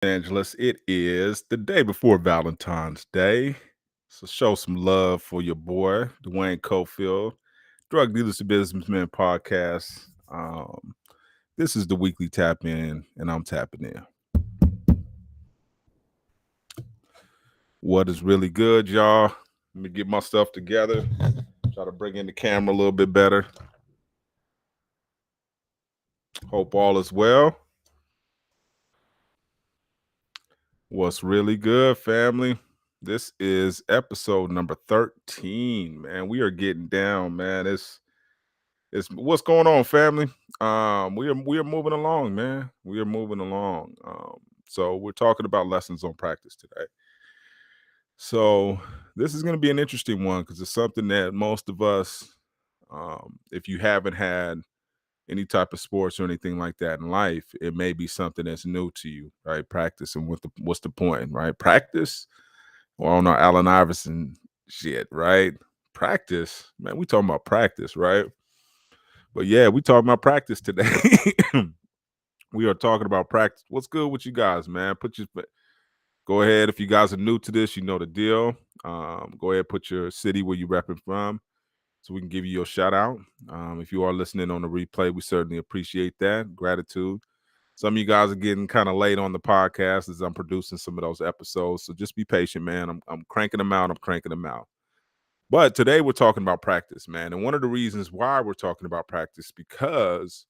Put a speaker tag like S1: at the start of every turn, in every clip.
S1: Angeles. It is the day before Valentine's Day. So show some love for your boy, Duane Cofield, Drug Dealers to Businessmen podcast. This is the weekly tap in, and I'm tapping in. What is really good, y'all? Let me get my stuff together. Try to bring in the camera a little bit better. Hope all is well. What's really good, family? This is episode number 13, man. We are getting down, man. It's what's going on, family. We are moving along, man. We are moving along. So we're talking about lessons on practice today. So this is going to be an interesting one because it's something that most of us, if you haven't had any type of sports or anything like that in life, it may be something that's new to you, right? Practice and what's the point, right? Practice. Well, on our Allen Iverson shit, right? Practice, man. We talking about practice, right? But yeah, we talking about practice today. We are talking about practice. What's good with you guys, man? Go ahead. If you guys are new to this, you know the deal. Go ahead, put your city where you repping from, so we can give you your shout out. If you are listening on the replay, we certainly appreciate that. Gratitude. Some of you guys are getting kind of late on the podcast as I'm producing some of those episodes, so just be patient, man. I'm cranking them out. I'm cranking them out. But today we're talking about practice, man. And one of the reasons why we're talking about practice because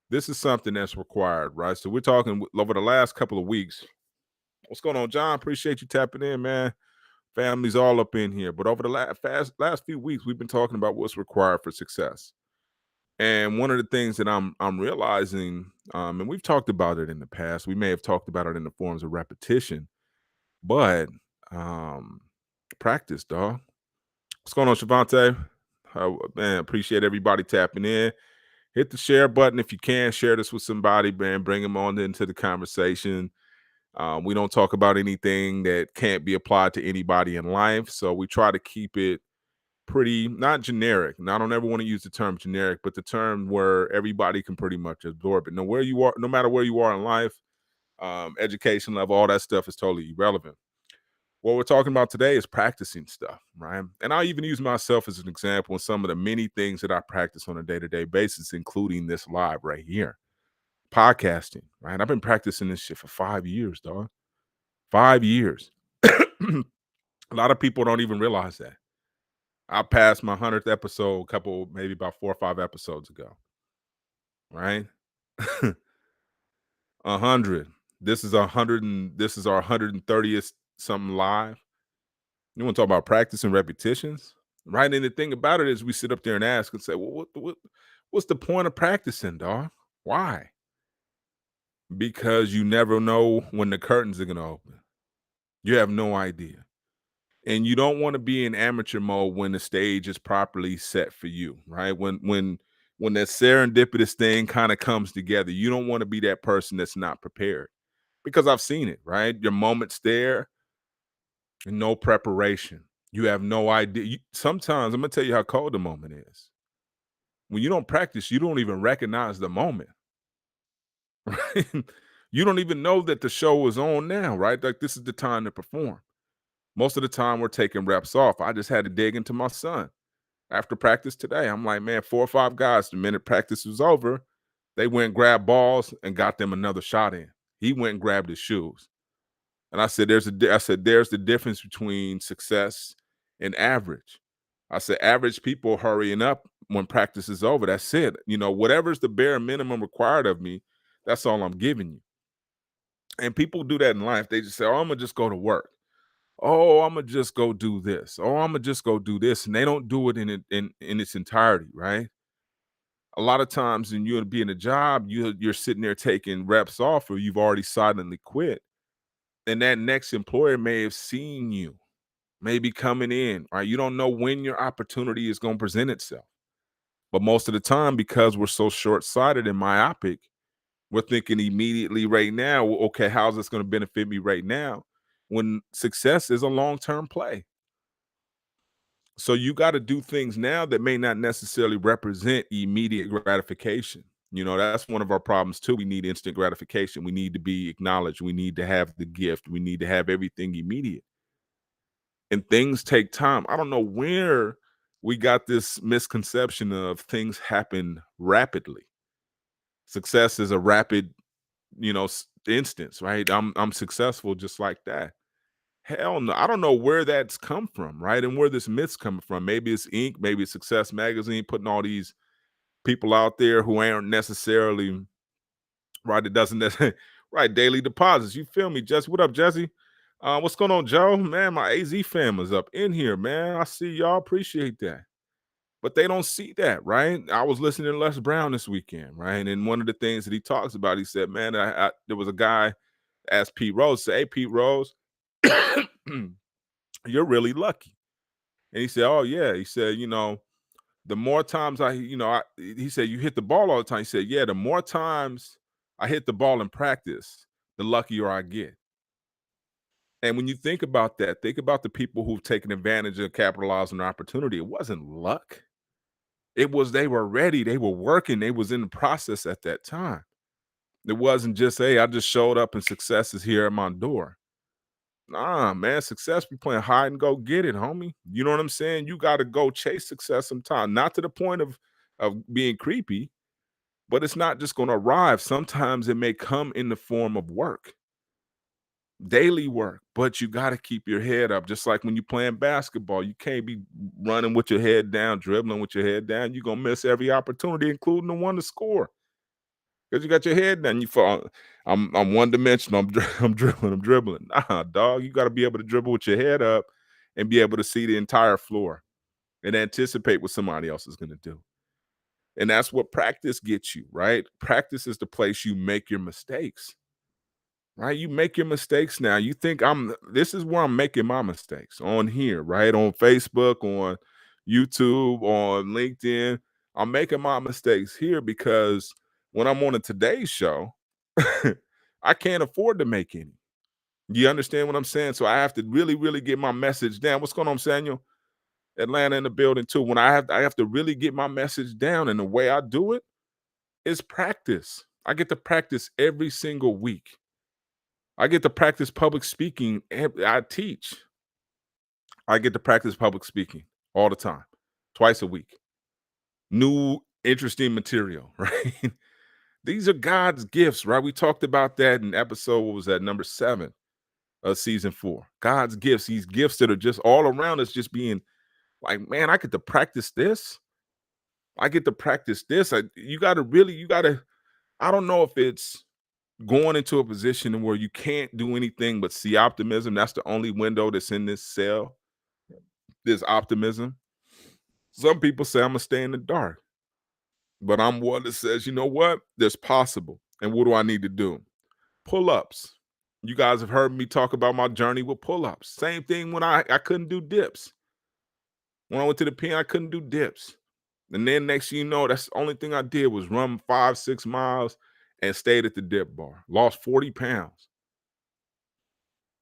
S1: this is something that's required, right? So we're talking over the last couple of weeks. What's going on, John? Appreciate you tapping in, man. Family's all up in here. But over the last few weeks, we've been talking about what's required for success. And one of the things that I'm realizing, and we've talked about it in the past, we may have talked about it in the forms of repetition, but um, practice, dog. What's going on, Shavante? Man, appreciate everybody tapping in. Hit the share button if you can. Share this with somebody, man. Bring them on into the conversation. We don't talk about anything that can't be applied to anybody in life, so we try to keep it pretty not generic. And I don't ever want to use the term generic, but the term where everybody can pretty much absorb it. Now, where you are, no matter where you are in life, education level, all that stuff is totally irrelevant. What we're talking about today is practicing stuff, right? And I'll even use myself as an example in some of the many things that I practice on a day-to-day basis, including this live right here. Podcasting, right? I've been practicing this shit for 5 years, dog. 5 years. A lot of people don't even realize that. I passed my 100th episode maybe about 4 or 5 episodes ago, right? 100. This is our 130th something live. You want to talk about practice and repetitions, right? And the thing about it is, we sit up there and ask and say, "Well, what's the point of practicing, dog? Why?" Because you never know when the curtains are gonna open. You have no idea, and you don't want to be in amateur mode when the stage is properly set for you, right? When that serendipitous thing kind of comes together, you don't want to be that person that's not prepared. Because I've seen it, right? Your moment's there, and no preparation. You have no idea. Sometimes I'm gonna tell you how cold the moment is. When you don't practice, you don't even recognize the moment, right? You don't even know that the show is on now, right? Like, this is the time to perform. Most of the time, we're taking reps off. I just had to dig into my son after practice today. I'm like, man, 4 or 5 guys, the minute practice was over, they went and grabbed balls and got them another shot in. He went and grabbed his shoes. And I said, there's the difference between success and average. I said, average people hurrying up when practice is over. That's it. Whatever's the bare minimum required of me, that's all I'm giving you. And people do that in life. They just say, oh, I'm gonna just go to work. Oh, I'm gonna just go do this. Oh, I'm gonna just go do this. And they don't do it in its entirety, right? A lot of times when you'll be in a job, you're sitting there taking reps off, or you've already silently quit. And that next employer may have seen you, maybe coming in, right? You don't know when your opportunity is going to present itself. But most of the time, because we're so short-sighted and myopic, we're thinking immediately right now, well, okay, how's this going to benefit me right now? When success is a long-term play. So you got to do things now that may not necessarily represent immediate gratification. That's one of our problems too. We need instant gratification. We need to be acknowledged. We need to have the gift. We need to have everything immediate. And things take time. I don't know where we got this misconception of things happen rapidly. Success is a rapid, instance, right? I'm successful just like that. Hell no. I don't know where that's come from, right? And where this myth's coming from. Maybe it's Inc., maybe it's Success Magazine putting all these people out there who aren't necessarily right. It doesn't necessarily right. Daily deposits. You feel me, Jesse? What up, Jesse? What's going on, Joe? Man, my AZ family's up in here, man. I see y'all. Appreciate that. But they don't see that, right? I was listening to Les Brown this weekend, right? And one of the things that he talks about, he said, man, there was a guy asked Pete Rose, say, hey, Pete Rose, you're really lucky. And he said, oh, yeah. He said, the more times he said, you hit the ball all the time. He said, yeah, the more times I hit the ball in practice, the luckier I get. And when you think about that, think about the people who've taken advantage of capitalizing on opportunity. It wasn't luck. It was they were ready. They were working. They was in the process at that time. It wasn't just, hey, I just showed up and success is here at my door. Nah, man, success be playing hide and go get it, homie. You know what I'm saying? You got to go chase success sometime. Not to the point of being creepy, but it's not just going to arrive. Sometimes it may come in the form of work, daily work, but you got to keep your head up. Just like when you're playing basketball, you can't be running with your head down, dribbling with your head down. You're going to miss every opportunity, including the one to score. Because you got your head down, you fall. I'm one dimensional. I'm dribbling. I'm dribbling. Nah, dog. You got to be able to dribble with your head up and be able to see the entire floor and anticipate what somebody else is going to do. And that's what practice gets you, right? Practice is the place you make your mistakes, right? You make your mistakes now. You think this is where I'm making my mistakes on here, right? On Facebook, on YouTube, on LinkedIn. I'm making my mistakes here because when I'm on a Today Show, I can't afford to make any. You understand what I'm saying? So I have to really, really get my message down. What's going on, Samuel? Atlanta in the building too. When I have to really get my message down, and the way I do it is practice. I get to practice every single week. I get to practice public speaking. I teach. I get to practice public speaking all the time, twice a week. New, interesting material, right? These are God's gifts, right? We talked about that in episode, what was that, number 7 of season 4. God's gifts, these gifts that are just all around us, just being like, man, I get to practice this. I get to practice this. You got to, I don't know if it's going into a position where you can't do anything but see optimism. That's the only window that's in this cell, this optimism. Some people say I'm going to stay in the dark, but I'm one that says, you know what? There's possible. And what do I need to do? Pull-ups. You guys have heard me talk about my journey with pull-ups. Same thing when I couldn't do dips. When I went to the pen, I couldn't do dips. And then next thing you know, that's the only thing I did was run 5-6 miles and stayed at the dip bar. Lost 40 pounds.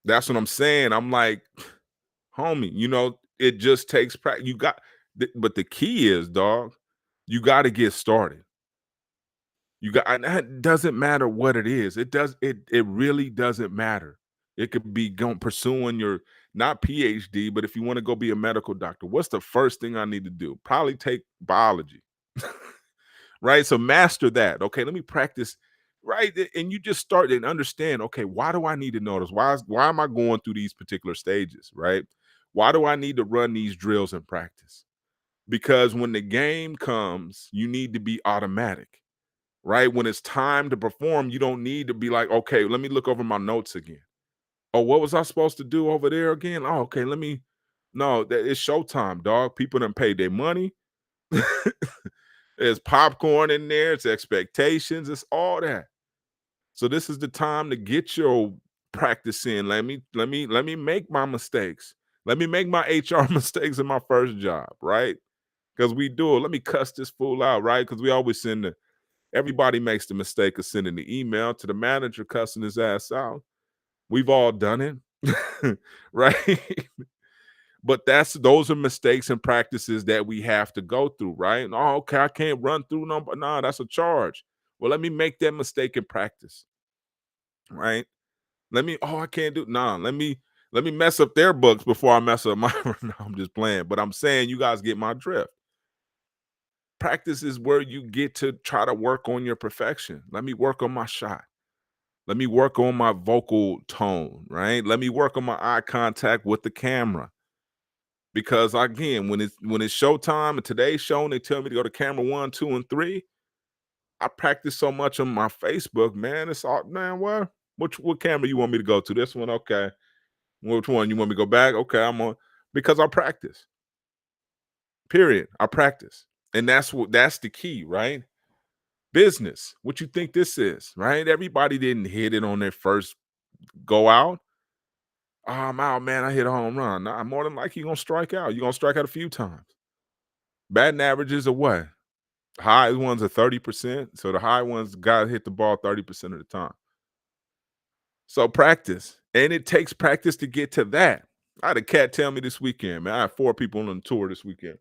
S1: That's what I'm saying. I'm like, homie, it just takes practice. But the key is, dog, you got to get started. And it doesn't matter what it is. It really doesn't matter. It could be pursuing your not PhD, but if you want to go be a medical doctor, what's the first thing I need to do? Probably take biology. Right? So master that. Okay, let me practice. Right. And you just start and understand, okay, why do I need to know this? Why am I going through these particular stages? Right? Why do I need to run these drills in practice? Because when the game comes, you need to be automatic. Right? When it's time to perform, you don't need to be like, okay, let me look over my notes again. Oh, what was I supposed to do over there again? Oh, okay, no, it's showtime, dog. People done paid their money. There's popcorn in there, it's expectations, it's all that. So this is the time to get your practice in. Let me make my mistakes. Let me make my HR mistakes in my first job, right? Because we do it. Let me cuss this fool out, right? Because we always everybody makes the mistake of sending the email to the manager, cussing his ass out. We've all done it, right? But those are mistakes and practices that we have to go through, right? Oh, okay, I can't run through number. Nah, that's a charge. Well, let me make that mistake in practice, right? I can't do let me mess up their books before I mess up mine. No, I'm just playing, but I'm saying you guys get my drift. Practice is where you get to try to work on your perfection. Let me work on my shot. Let me work on my vocal tone, right? Let me work on my eye contact with the camera. Because again, when it's showtime and today's show and they tell me to go to camera 1, 2, and 3, I practice so much on my Facebook, man. It's all man, what camera you want me to go to? This one, okay. Which one? You want me to go back? Okay, I'm on because I practice. Period. I practice. And that's the key, right? Business. What you think this is, right? Everybody didn't hit it on their first go out. Oh, I'm out, man. I hit a home run. Nah, more than likely you're gonna strike out. You're gonna strike out a few times. Batting averages are what? High ones are 30%. So the high ones got hit the ball 30% of the time. So practice. And it takes practice to get to that. I had a cat tell me this weekend, man. I had 4 people on the tour this weekend.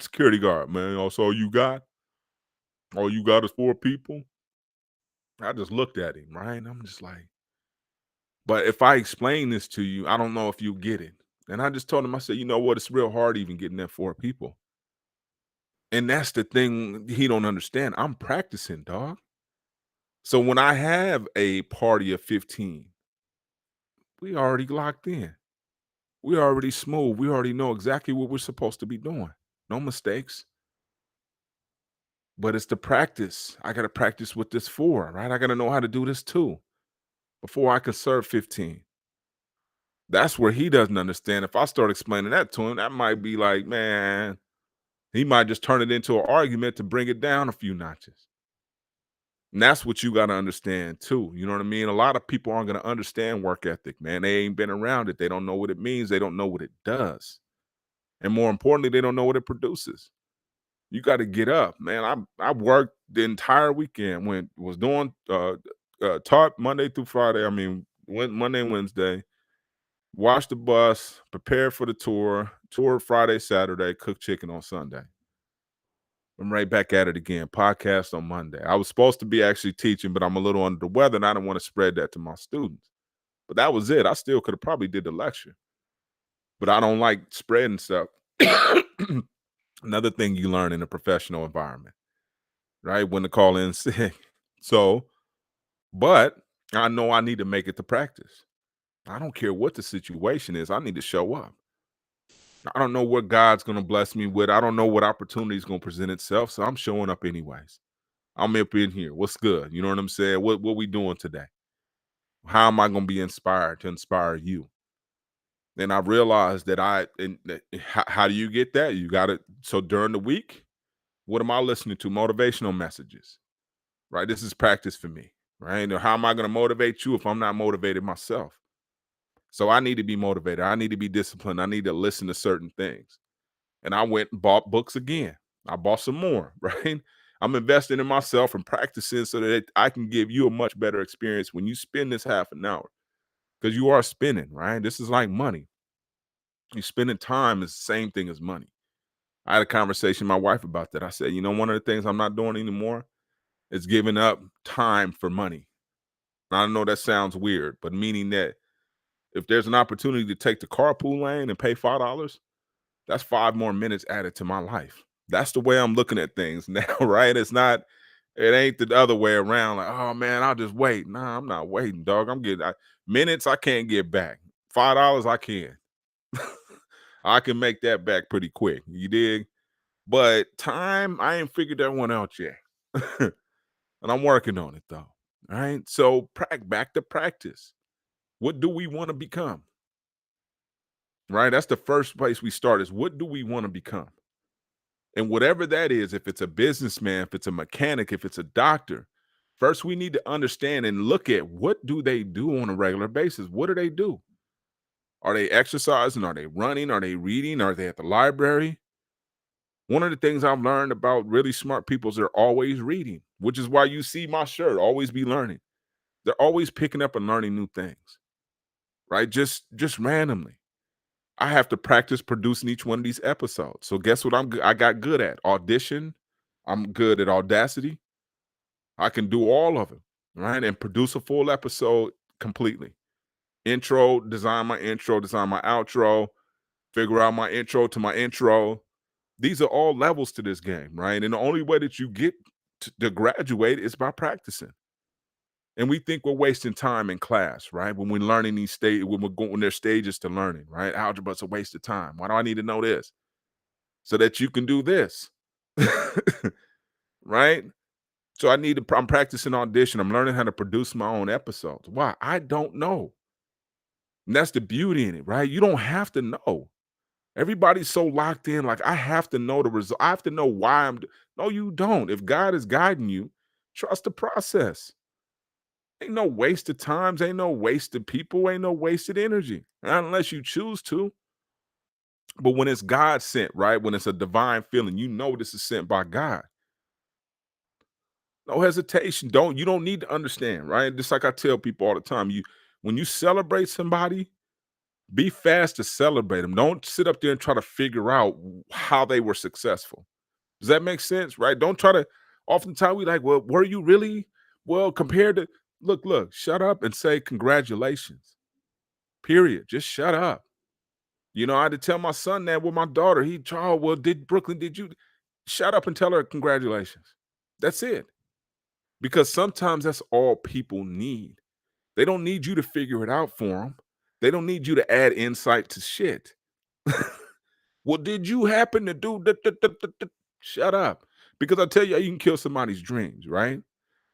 S1: Security guard, man. Also, you got? All you got is 4 people? I just looked at him, right? And I'm just like, but if I explain this to you, I don't know if you get it. And I just told him, I said, you know what? It's real hard even getting that 4 people. And that's the thing he don't understand. I'm practicing, dog. So when I have a party of 15, we already locked in. We already smooth. We already know exactly what we're supposed to be doing. No mistakes. But it's the practice. I got to practice with this 4, right? I got to know how to do this too before I can serve 15. That's where he doesn't understand. If I start explaining that to him, that might be like, man, he might just turn it into an argument to bring it down a few notches. And that's what you got to understand too. You know what I mean? A lot of people aren't going to understand work ethic, man. They ain't been around it. They don't know what it means. They don't know what it does. And more importantly, they don't know what it produces. You got to get up, man. I worked the entire weekend. Was doing taught Monday through Friday. I mean, went Monday and Wednesday. Watched the bus, prepared for the tour Friday, Saturday, cooked chicken on Sunday. I'm right back at it again. Podcast on Monday. I was supposed to be actually teaching, but I'm a little under the weather, and I didn't want to spread that to my students. But that was it. I still could have probably did the lecture, but I don't like spreading stuff. Another thing you learn in a professional environment, right? When to call in sick. So, but I know I need to make it to practice. I don't care what the situation is. I need to show up. I don't know what God's going to bless me with. I don't know what opportunity is going to present itself. So I'm showing up anyways. I'm up in here. What's good? You know what I'm saying? What we doing today? How am I going to be inspired to inspire you? And I realized that how do you get that? You got it. So during the week, what am I listening to? Motivational messages, right? This is practice for me, right? Or how am I going to motivate you if I'm not motivated myself? So I need to be motivated. I need to be disciplined. I need to listen to certain things. And I went and bought books again. I bought some more, right? I'm investing in myself and practicing so that I can give you a much better experience when you spend this half an hour. Because you are spending, right? This is like money. You spending time is the same thing as money. I had a conversation with my wife about that. I said, you know, one of the things I'm not doing anymore is giving up time for money. I know that sounds weird, but meaning that if there's an opportunity to take the carpool lane and pay $5, that's 5 more minutes added to my life. That's the way I'm looking at things now, right? It ain't the other way around. Like, oh man, I'll just wait. Nah, I'm not waiting, dog. I'm getting minutes I can't get back. $5 I can. I can make that back pretty quick. You dig? But time, I ain't figured that one out yet. And I'm working on it though. All right. So back to practice. What do we want to become? Right? That's the first place we start is what do we want to become? And whatever that is, if it's a businessman, if it's a mechanic, if it's a doctor, first we need to understand and look at what do they do on a regular basis? What do they do? Are they exercising? Are they running? Are they reading? Are they at the library? One of the things I've learned about really smart people is they're always reading, which is why you see my shirt, always be learning. They're always picking up and learning new things, right? Just randomly. I have to practice producing each one of these episodes. So guess what I got good at? Audition. I'm good at Audacity. I can do all of it, right? And produce a full episode completely. Intro, design my outro, figure out my intro to my intro. These are all levels to this game, right? And the only way that you get to graduate is by practicing. And we think we're wasting time in class, right? When we're learning these when we're going, when there's stages to learning, right? Algebra's a waste of time. Why do I need to know this? So that you can do this, right? So I'm practicing audition. I'm learning how to produce my own episodes. Why? I don't know. And that's the beauty in it, right? You don't have to know. Everybody's so locked in, like, I have to know the result. I have to know why no, you don't. If God is guiding you, trust the process. Ain't no wasted times, ain't no wasted people, ain't no wasted energy. Not unless you choose to. But when it's God sent, right? When it's a divine feeling, you know this is sent by God. No hesitation. You don't need to understand, right? Just like I tell people all the time, when you celebrate somebody, be fast to celebrate them. Don't sit up there and try to figure out how they were successful. Does that make sense? Right? Don't try to. Oftentimes we like, well, were you really? Well, compared to look, shut up and say congratulations. Period. Just shut up. I had to tell my son that with my daughter. Well, did you shut up and tell her congratulations? That's it. Because sometimes that's all people need. They don't need you to figure it out for them. They don't need you to add insight to shit. Well, did you happen to do that? Shut up. Because I tell you can kill somebody's dreams, right?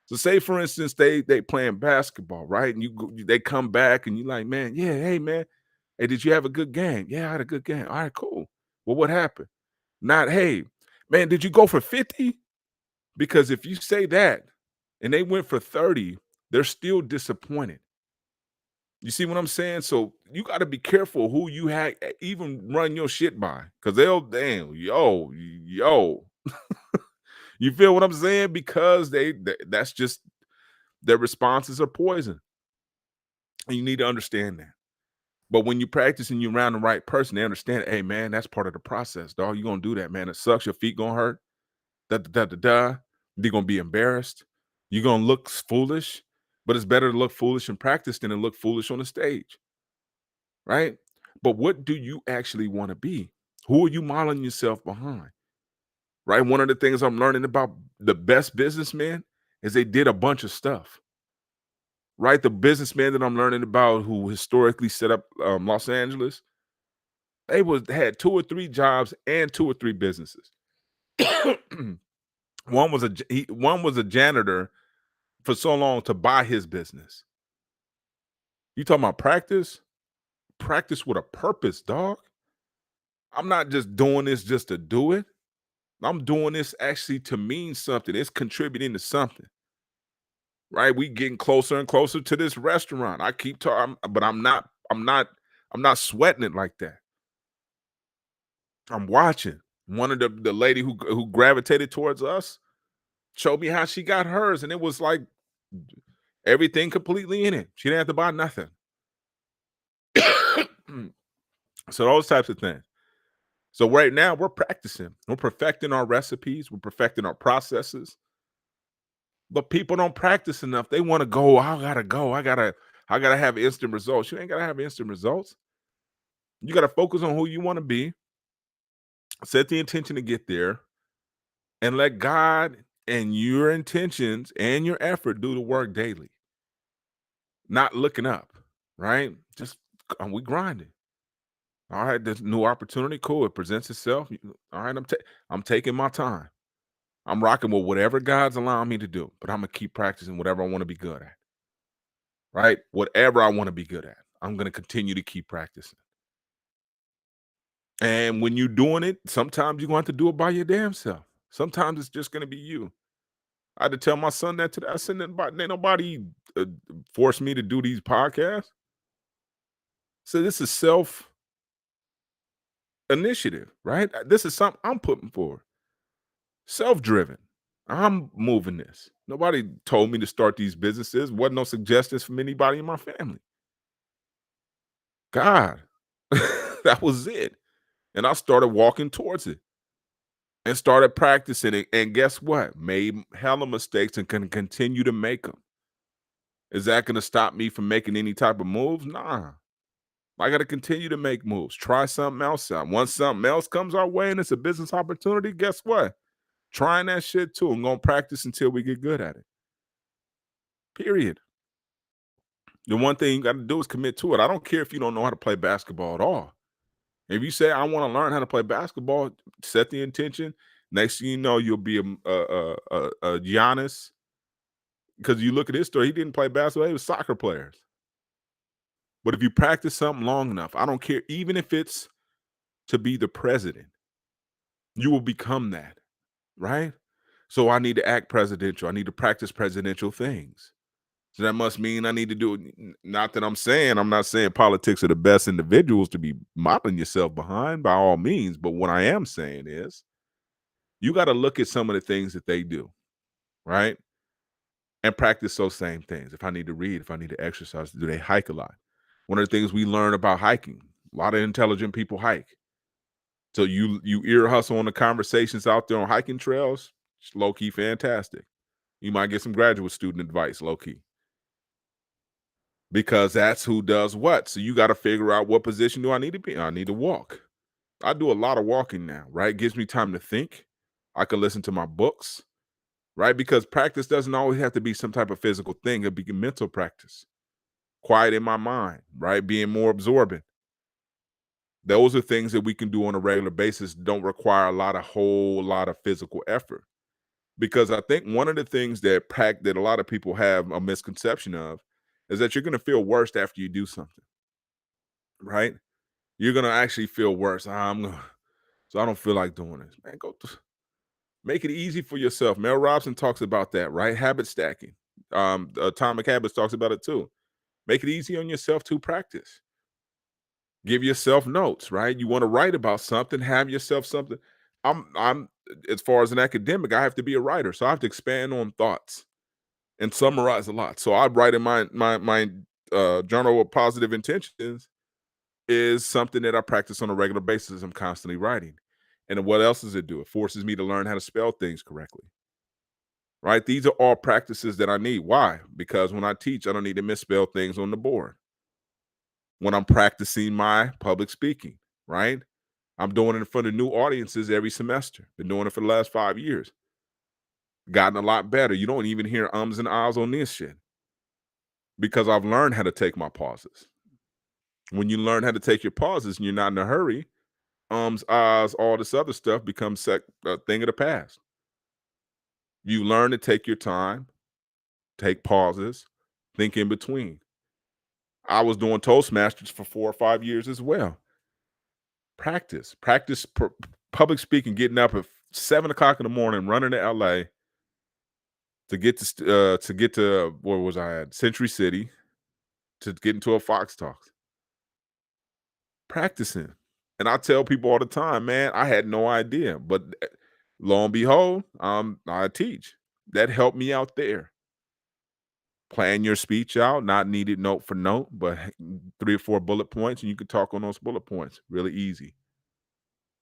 S1: So say for instance, they playing basketball, right? And they come back and you like, man, yeah, hey man. Hey, did you have a good game? Yeah, I had a good game. All right, cool. Well, what happened? Not, hey, man, did you go for 50? Because if you say that and they went for 30, they're still disappointed. You see what I'm saying? So you got to be careful who you even run your shit by, because they'll damn yo. You feel what I'm saying? Because that's just their responses are poison, and you need to understand that. But when you practice and you're around the right person, they understand. Hey man, that's part of the process, dog. You gonna do that, man? It sucks. Your feet gonna hurt. Da da da da da. You're gonna be embarrassed. You're gonna look foolish. But it's better to look foolish in practice than to look foolish on the stage. Right? But what do you actually want to be? Who are you modeling yourself behind? Right? One of the things I'm learning about the best businessmen is they did a bunch of stuff. Right? The businessman that I'm learning about who historically set up Los Angeles, they had 2 or 3 jobs and 2 or 3 businesses. One was a janitor for so long to buy his business. You talking about practice? Practice with a purpose, dog. I'm not just doing this just to do it. I'm doing this actually to mean something. It's contributing to something, right? We getting closer and closer to this restaurant. I keep talking, but I'm not sweating it like that. I'm watching. One of the lady who gravitated towards us showed me how she got hers, and it was like everything completely in it. She didn't have to buy nothing. So those types of things. So right now we're practicing. We're perfecting our recipes. We're perfecting our processes. But people don't practice enough. They want to go. I gotta go. I gotta have instant results. You ain't gotta have instant results. You gotta focus on who you want to be. Set the intention to get there, and let God and your intentions and your effort do the work daily. Not looking up, right? Just we grinding. All right, this new opportunity, cool. It presents itself. All right, I'm taking my time. I'm rocking with whatever God's allowing me to do, but I'm gonna keep practicing whatever I want to be good at. Right? Whatever I want to be good at, I'm gonna continue to keep practicing. And when you're doing it, sometimes you're going to have to do it by your damn self. Sometimes it's just gonna be you. I had to tell my son that today. I said, ain't nobody uh, forced me to do these podcasts. So this is self initiative, right? This is something I'm putting forward. Self-driven. I'm moving this. Nobody told me to start these businesses. Wasn't no suggestions from anybody in my family. God, that was it. And I started walking towards it. and started practicing it. And guess what? Made hella mistakes and can continue to make them. Is that going to stop me from making any type of moves? Nah. I got to continue to make moves. Try something else out. Once something else comes our way and it's a business opportunity, guess what? Trying that shit too. I'm going to practice until we get good at it. Period. The one thing you got to do is commit to it. I don't care if you don't know how to play basketball at all. If you say I want to learn how to play basketball, set the intention. Next thing you know, you'll be a Giannis. Because you look at his story, he didn't play basketball; he was soccer players. But if you practice something long enough, I don't care, even if it's to be the president, you will become that, right? So I need to act presidential. I need to practice presidential things. So that must mean I need to do it. Not that I'm not saying politics are the best individuals to be modeling yourself behind by all means. But what I am saying is you got to look at some of the things that they do, right? And practice those same things. If I need to read, if I need to exercise, do they hike a lot? One of the things we learn about hiking, a lot of intelligent people hike. So you ear hustle on the conversations out there on hiking trails, it's low key fantastic. You might get some graduate student advice, low key. Because that's who does what. So you got to figure out what position do I need to be? I need to walk. I do a lot of walking now, right? It gives me time to think. I can listen to my books, right? Because practice doesn't always have to be some type of physical thing. It be mental practice. Quiet in my mind, right? Being more absorbent. Those are things that we can do on a regular basis, don't require whole lot of physical effort. Because I think one of the things that a lot of people have a misconception of is that you're going to feel worse after you do something, right? You're going to actually feel worse. So I don't feel like doing this, man. Make it easy for yourself. Mel Robinson talks about that, right? Habit stacking. Atomic Habits talks about it too. Make it easy on yourself to practice. Give yourself notes, right? You want to write about something, have yourself something. I'm as far as an academic, I have to be a writer. So I have to expand on thoughts and summarize a lot. So I write in my journal of positive intentions is something that I practice on a regular basis. I'm constantly writing. And then what else does it do? It forces me to learn how to spell things correctly. Right? These are all practices that I need. Why? Because when I teach, I don't need to misspell things on the board. When I'm practicing my public speaking, right? I'm doing it in front of new audiences every semester. Been doing it for the last 5 years. Gotten a lot better. You don't even hear ums and ahs on this shit because I've learned how to take my pauses. When you learn how to take your pauses and you're not in a hurry, ums, ahs, all this other stuff becomes a thing of the past. You learn to take your time, take pauses, think in between. I was doing Toastmasters for 4 or 5 years as well. Practice public speaking, getting up at 7 o'clock in the morning, running to LA to get to where was I at? Century City to get into a Fox Talks. Practicing. And I tell people all the time, man, I had no idea. But lo and behold, I teach. That helped me out there. Plan your speech out, not needed note for note, but 3 or 4 bullet points, and you can talk on those bullet points. Really easy.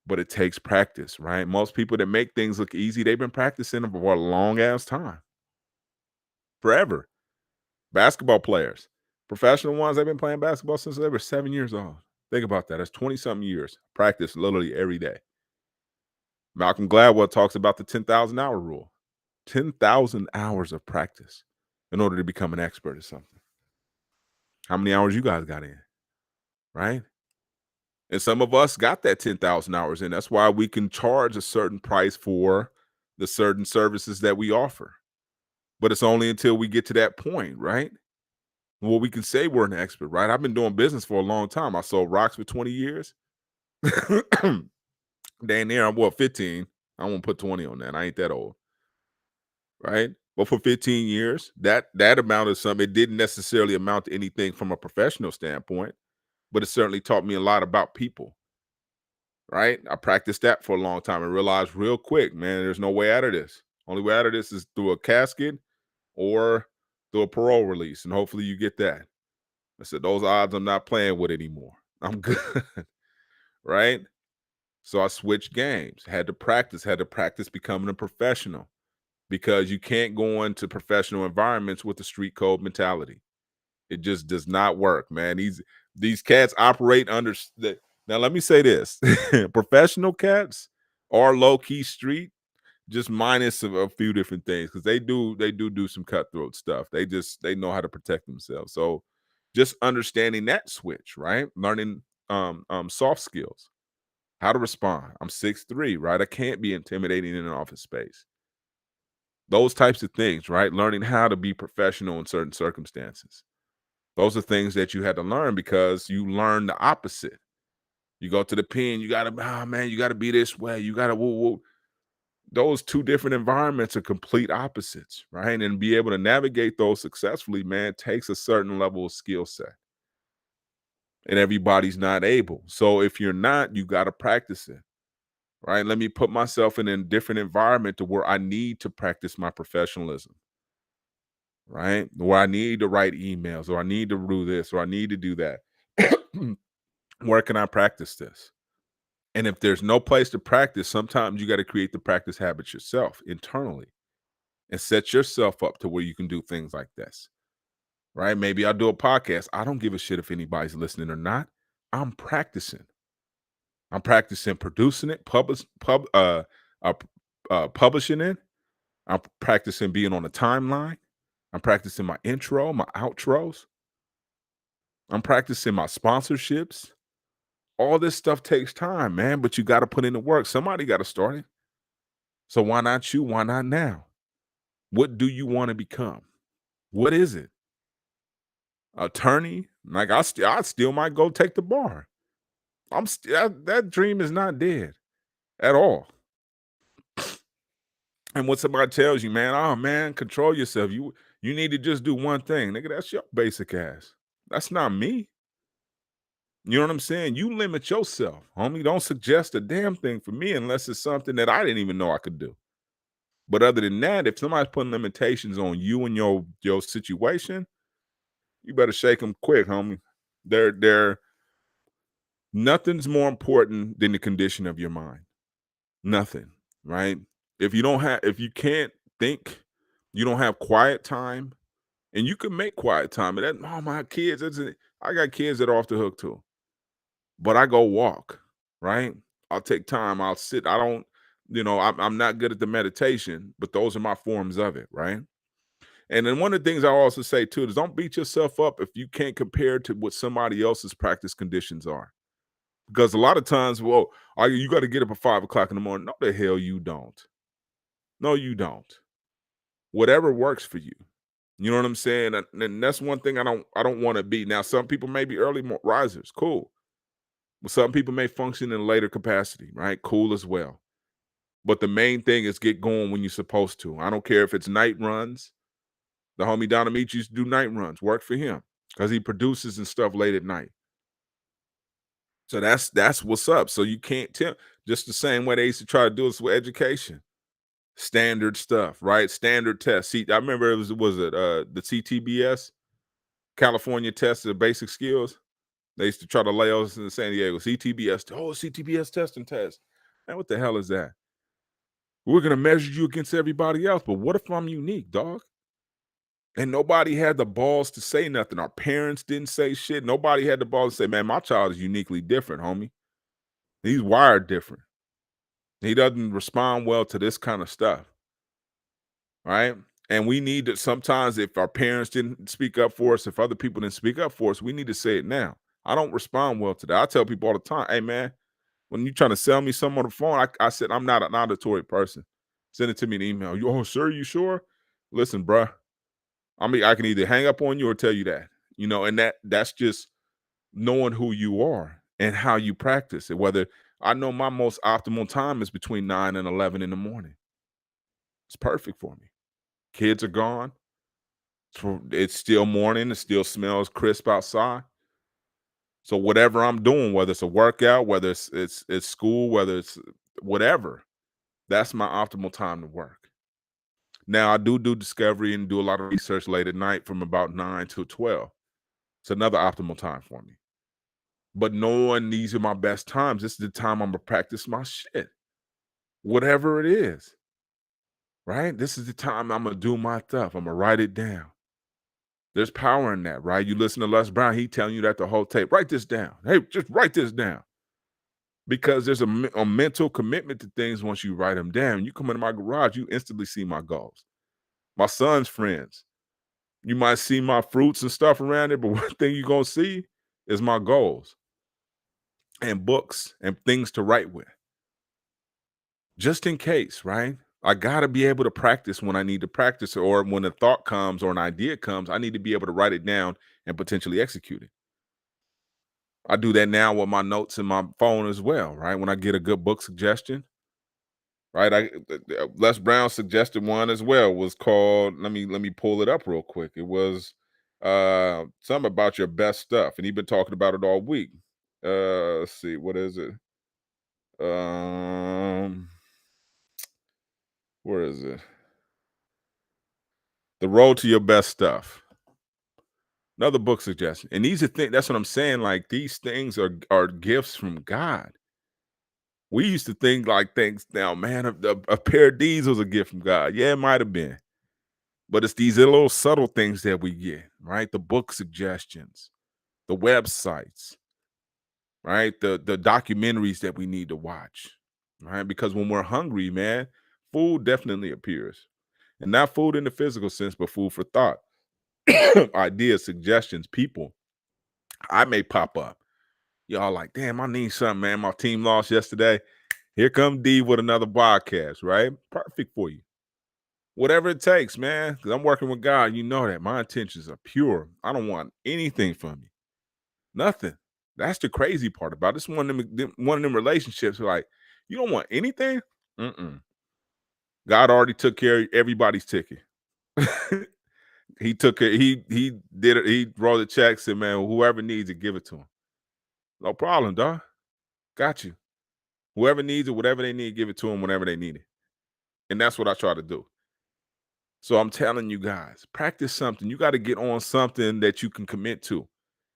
S1: But it takes practice, right? Most people that make things look easy, they've been practicing them for a long ass time. Forever. Basketball players, professional ones, they've been playing basketball since they were 7 years old. Think about that. That's 20 something years. Practice literally every day. Malcolm Gladwell talks about the 10,000 hour rule. 10,000 hours of practice in order to become an expert at something. How many hours you guys got in? Right? And some of us got that 10,000 hours in. That's why we can charge a certain price for the certain services that we offer. But it's only until we get to that point, right? Well, we can say we're an expert, right? I've been doing business for a long time. I sold rocks for 20 years. Damn near, I'm 15. I won't put 20 on that. I ain't that old. Right? But for 15 years, that amount of something, it didn't necessarily amount to anything from a professional standpoint, but it certainly taught me a lot about people. Right? I practiced that for a long time and realized real quick, man, there's no way out of this. Only way out of this is through a casket or through a parole release. And hopefully you get that. I said, those odds I'm not playing with anymore. I'm good. Right? So I switched games, had to practice becoming a professional because you can't go into professional environments with the street code mentality. It just does not work, man. These cats operate under now let me say this. Professional cats are low key street, just minus a few different things because they do some cutthroat stuff. They know how to protect themselves. So just understanding that switch, right? Learning soft skills, how to respond. I'm 6'3", right? I can't be intimidating in an office space. Those types of things, right? Learning how to be professional in certain circumstances. Those are things that you had to learn because you learn the opposite. You go to the pen, you gotta, oh man, you gotta be this way. You gotta woo woo. Those two different environments are complete opposites, right? And be able to navigate those successfully, man, takes a certain level of skill set. And everybody's not able. So if you're not, you gotta practice it. Right. Let me put myself in a different environment to where I need to practice my professionalism. Right. Where I need to write emails or I need to do this or I need to do that. Where can I practice this? And if there's no place to practice, sometimes you got to create the practice habits yourself internally and set yourself up to where you can do things like this. Right. Maybe I'll do a podcast. I don't give a shit if anybody's listening or not. I'm practicing. I'm practicing producing it, uh, publishing it. I'm practicing being on the timeline. I'm practicing my intro, my outros. I'm practicing my sponsorships. All this stuff takes time, man, but you got to put in the work. Somebody got to start it. So why not you? Why not now? What do you want to become? What is it? Attorney? Like I still might go take the bar. I'm still that dream is not dead at all. And what somebody tells you, man, oh man, control yourself. You need to just do one thing. Nigga, that's your basic ass. That's not me. You know what I'm saying? You limit yourself, homie. Don't suggest a damn thing for me unless it's something that I didn't even know I could do. But other than that, if somebody's putting limitations on you and your situation, you better shake them quick, homie. They're nothing's more important than the condition of your mind. Nothing, right? If you can't think, you don't have quiet time, and you can make quiet time. And that, oh my kids, I got kids that are off the hook too. But I go walk, right? I'll take time. I'll sit. I don't, I'm not good at the meditation, but those are my forms of it, right? And then one of the things I also say too is don't beat yourself up if you can't compare to what somebody else's practice conditions are. Because a lot of times, well, you got to get up at 5 o'clock in the morning. No, the hell you don't. No, you don't. Whatever works for you. You know what I'm saying? And that's one thing I don't want to be. Now, some people may be early risers. Cool. But some people may function in a later capacity, right? Cool as well. But the main thing is get going when you're supposed to. I don't care if it's night runs. The homie Donna Meach used to do night runs. Work for him because he produces and stuff late at night. So that's what's up. So you can't tell. Just the same way they used to try to do this with education. Standard stuff, right? Standard tests. See, I remember was it the CTBS, California test of basic skills. They used to try to lay us in San Diego. CTBS. Oh, CTBS testing test. Man, what the hell is that? We're gonna measure you against everybody else, but what if I'm unique, dog? And nobody had the balls to say nothing. Our parents didn't say shit. Nobody had the balls to say, man, my child is uniquely different, homie. He's wired different. He doesn't respond well to this kind of stuff. Right. And we need to sometimes, if our parents didn't speak up for us, if other people didn't speak up for us, we need to say it now. I don't respond well to that. I tell people all the time, hey, man, when you're trying to sell me something on the phone, I said, I'm not an auditory person. Send it to me in email. Oh, sir, you sure? Listen, bruh, I can either hang up on you or tell you that, and that's just knowing who you are and how you practice it. Whether I know my most optimal time is between 9 and 11 in the morning. It's perfect for me. Kids are gone. It's still morning. It still smells crisp outside. So whatever I'm doing, whether it's a workout, whether it's school, whether it's whatever, that's my optimal time to work. Now I do discovery and do a lot of research late at night from about 9 to 12. It's another optimal time for me. But knowing these are my best times, this is the time I'm gonna practice my shit, whatever it is, right? This is the time I'm gonna do my stuff. I'm gonna write it down. There's power in that, right? You listen to Les Brown, he telling you that the whole tape. Write this down. Hey, just write this down. Because there's a mental commitment to things once you write them down. You come into my garage, you instantly see my goals. My son's friends, you might see my fruits and stuff around it, but one thing you're gonna see is my goals and books and things to write with. Just in case, right? I gotta be able to practice when I need to practice, or when a thought comes or an idea comes, I need to be able to write it down and potentially execute it. I do that now with my notes in my phone as well, right? When I get a good book suggestion, right? Les Brown suggested one as well. Was called. Let me pull it up real quick. It was something about your best stuff, and he's been talking about it all week. Let's see, what is it? Um, where is it? The Road to Your Best Stuff. Another book suggestion. And these are things. That's what I'm saying. Like, these things are gifts from God. We used to think like things. Now, man, a pair of these was a gift from God. Yeah, it might have been. But it's these little subtle things that we get, right? The book suggestions, the websites, right? The documentaries that we need to watch, right? Because when we're hungry, man, food definitely appears. And not food in the physical sense, but food for thought. Ideas, suggestions, people. I may pop up. Y'all like, damn, I need something, man. My team lost yesterday. Here come D with another podcast, right? Perfect for you. Whatever it takes, man. Because I'm working with God. You know that. My intentions are pure. I don't want anything from you. Nothing. That's the crazy part about it. It's one of them relationships. Like, you don't want anything? Mm-mm. God already took care of everybody's ticket. He took it. He did it. He wrote the check. Said, man, whoever needs it, give it to him. No problem, dog. Got you. Whoever needs it, whatever they need, give it to them whenever they need it. And that's what I try to do. So I'm telling you guys, practice something. You got to get on something that you can commit to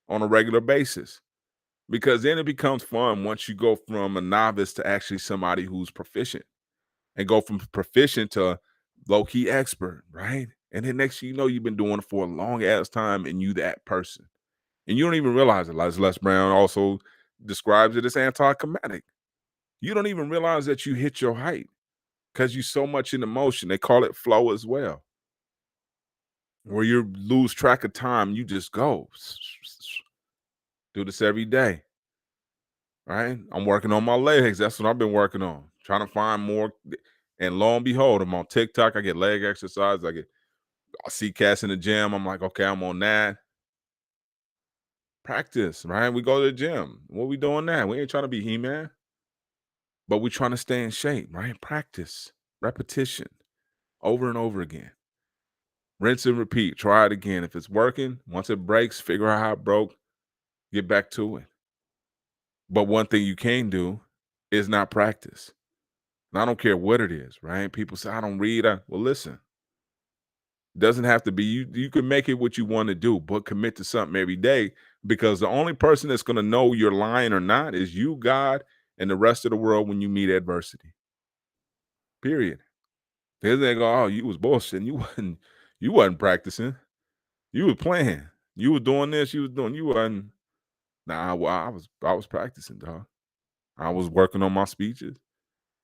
S1: on a regular basis, because then it becomes fun once you go from a novice to actually somebody who's proficient, and go from proficient to low key expert, right? And then next thing you know, you've been doing it for a long ass time and you that person. And you don't even realize it. Like Les Brown also describes it as anticlimactic. You don't even realize that you hit your height because you're so much in emotion. They call it flow as well, where you lose track of time. You just go. Do this every day, right? I'm working on my legs. That's what I've been working on, trying to find more. And lo and behold, I'm on TikTok. I get leg exercise. I see cats in the gym. I'm like, okay, I'm on that. Practice, right? We go to the gym. What we doing now? We ain't trying to be He-Man, but we trying to stay in shape, right? Practice, repetition, over and over again. Rinse and repeat. Try it again. If it's working, once it breaks, figure out how it broke, get back to it. But one thing you can do is not practice. And I don't care what it is, right? People say, I don't read. Well, listen, it doesn't have to be you. You can make it what you want to do, but commit to something every day, because the only person that's going to know you're lying or not is you, God, and the rest of the world when you meet adversity. Period. They go, oh, you was bullshitting. You wasn't practicing. You was playing. You was doing this. You wasn't. Nah, well, I was practicing, dog. I was working on my speeches.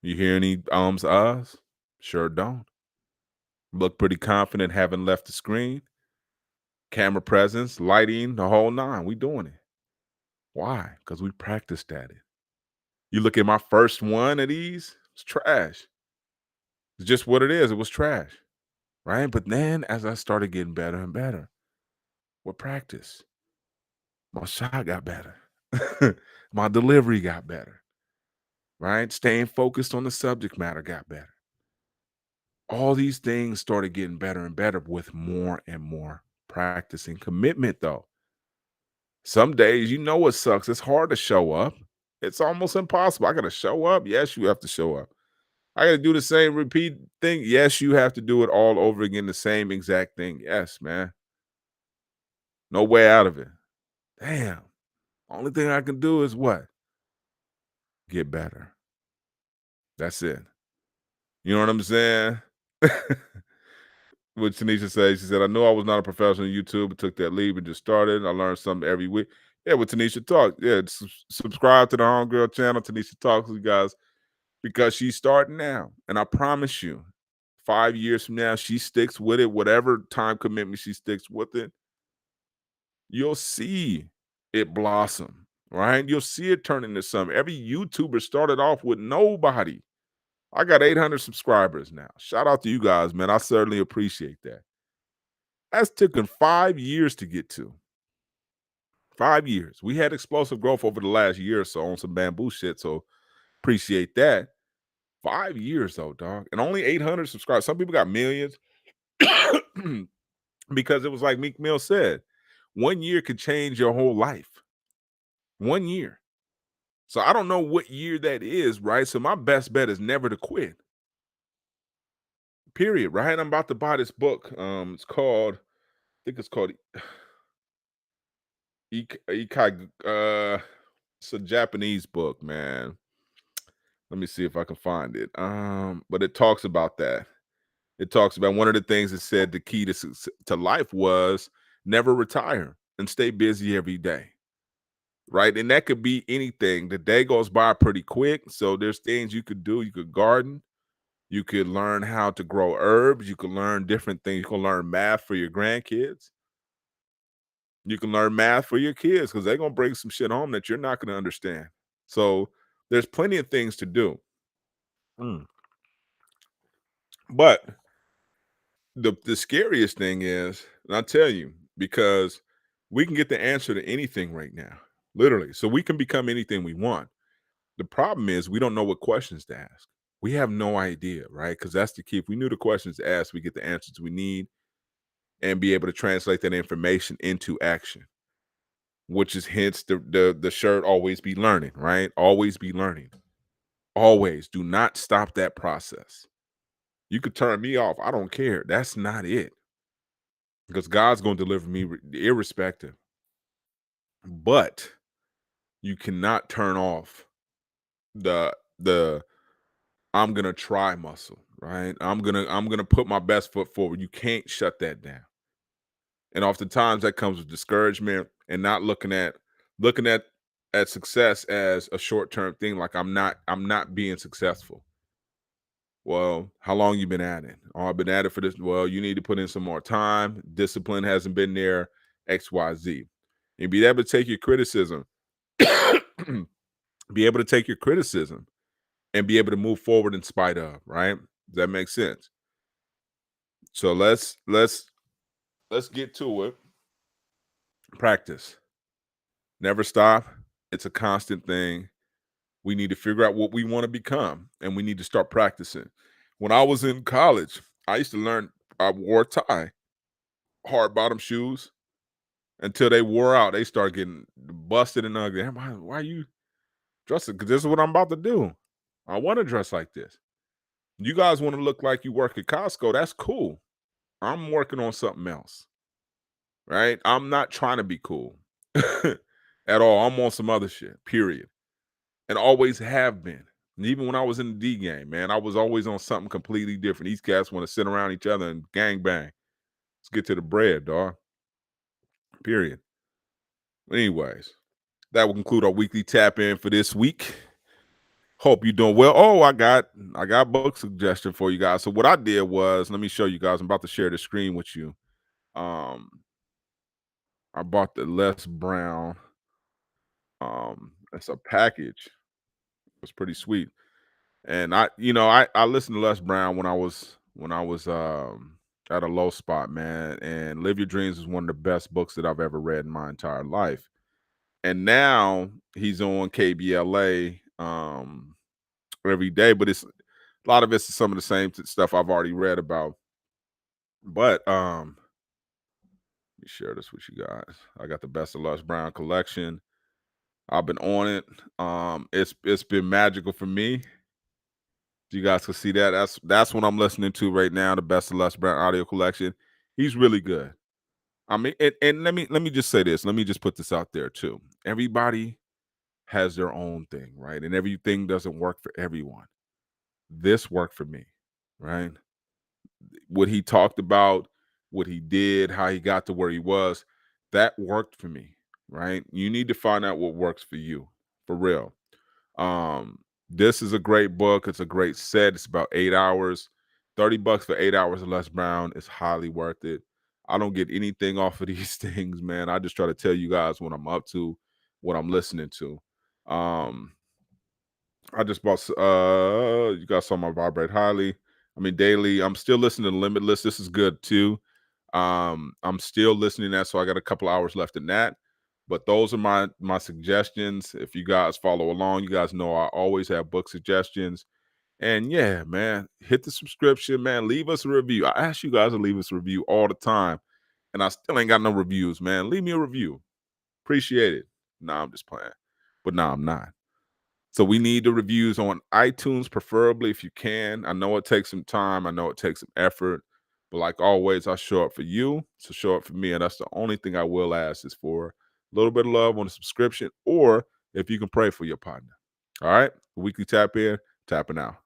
S1: You hear any uhs? Sure don't. Look pretty confident having left the screen. Camera presence, lighting, the whole nine. We doing it. Why? Because we practiced at it. You look at my first one of these, it's trash. It's just what it is. It was trash. Right? But then as I started getting better and better with practice, my shot got better. My delivery got better. Right? Staying focused on the subject matter got better. All these things started getting better and better with more and more practice and commitment, though. Some days, you know what sucks? It's hard to show up. It's almost impossible. I got to show up. Yes, you have to show up. I got to do the same repeat thing. Yes, you have to do it all over again, the same exact thing. Yes, man. No way out of it. Damn. Only thing I can do is what? Get better. That's it. You know what I'm saying? What Tanisha says, she said, I know I was not a professional on YouTube, but took that leap and just started. I learned something every week. Yeah, with Tanisha Talk. Yeah, subscribe to the Homegirl channel, Tanisha Talks, you guys, because she's starting now. And I promise you, 5 years from now, she sticks with it, whatever time commitment she sticks with it, you'll see it blossom, right? You'll see it turn into something. Every YouTuber started off with nobody. I got 800 subscribers now. Shout out to you guys, man. I certainly appreciate that. That's taken 5 years to get to. 5 years. We had explosive growth over the last year or so on some bamboo shit, so appreciate that. 5 years though, dog, and only 800 subscribers. Some people got millions because it was like Meek Mill said, 1 year could change your whole life. 1 year. So I don't know what year that is, right? So my best bet is never to quit. Period, right? I'm about to buy this book. It's called, I think it's called Ikai. It's a Japanese book, man. Let me see if I can find it. But it talks about that. It talks about one of the things it said the key to life was never retire and stay busy every day. Right. And that could be anything. The day goes by pretty quick. So there's things you could do. You could garden. You could learn how to grow herbs. You could learn different things. You can learn math for your grandkids. You can learn math for your kids because they're going to bring some shit home that you're not going to understand. So there's plenty of things to do. But the scariest thing is, and I'll tell you, because we can get the answer to anything right now, literally. So we can become anything we want. The problem is we don't know what questions to ask. We have no idea, right? Because that's the key. If we knew the questions to ask, we get the answers we need and be able to translate that information into action, which is hence the shirt always be learning, right? Always be learning. Always do not stop that process. You could turn me off. I don't care. That's not it. Because God's going to deliver me irrespective. But you cannot turn off the I'm gonna try muscle, right? I'm gonna put my best foot forward. You can't shut that down. And oftentimes that comes with discouragement and not looking at success as a short-term thing. Like I'm not being successful. Well, how long you been at it? Oh, I've been at it for this. Well, you need to put in some more time. Discipline hasn't been there. XYZ. And be able to take your criticism, be able to take your criticism and be able to move forward in spite of, right? Does that make sense? So let's get to it. Practice. Never stop. It's a constant thing. We need to figure out what we want to become and we need to start practicing. When I was in college, I used to learn I wore a tie, hard bottom shoes until they wore out. They started getting busted and ugly. Why are you dressing? Because this is what I'm about to do. I want to dress like this. You guys want to look like you work at Costco. That's cool. I'm working on something else, right? I'm not trying to be cool at all. I'm on some other shit, period. And always have been. And even when I was in the D game, man, I was always on something completely different. These cats want to sit around each other and gang bang. Let's get to the bread, dog. Period. Anyways, that will conclude our weekly tap in for this week. Hope you're doing well. Oh, I got book suggestion for you guys. So what I did was, let me show you guys. I'm about to share the screen with you. I bought the Les Brown. It's a package. It was pretty sweet. And I listened to Les Brown when I was at a low spot, man. And Live Your Dreams is one of the best books that I've ever read in my entire life. And now he's on KBLA every day, but it's a lot of it's some of the same stuff I've already read about. But let me share this with you guys. I got the Best of Les Brown collection. I've been on it. It's been magical for me. You guys can see that. That's what I'm listening to right now. The Best of Les Brown audio collection. He's really good. I mean, and let me just say this. Let me just put this out there too. Everybody has their own thing, right? And everything doesn't work for everyone. This worked for me, right? What he talked about, what he did, how he got to where he was, that worked for me, right? You need to find out what works for you, for real. This is a great book. It's a great set. It's about 8 hours. $30 for 8 hours of Les Brown is highly worth it. I don't get anything off of these things, man. I just try to tell you guys what I'm up to, what I'm listening to. Um, I just bought you guys saw my vibrate highly. I mean daily. I'm still listening to Limitless. This is good too. I'm still listening to that, so I got a couple hours left in that. But those are my suggestions. If you guys follow along, you guys know I always have book suggestions. And yeah, man, hit the subscription, man. Leave us a review. I ask you guys to leave us a review all the time, and I still ain't got no reviews, man. Leave me a review. Appreciate it. Nah, I'm just playing. But nah, I'm not. So we need the reviews on iTunes, preferably if you can. I know it takes some time. I know it takes some effort. But like always, I show up for you. So show up for me. And that's the only thing I will ask is for a little bit of love on a subscription, or if you can pray for your partner. All right. Weekly tap in, tapping out.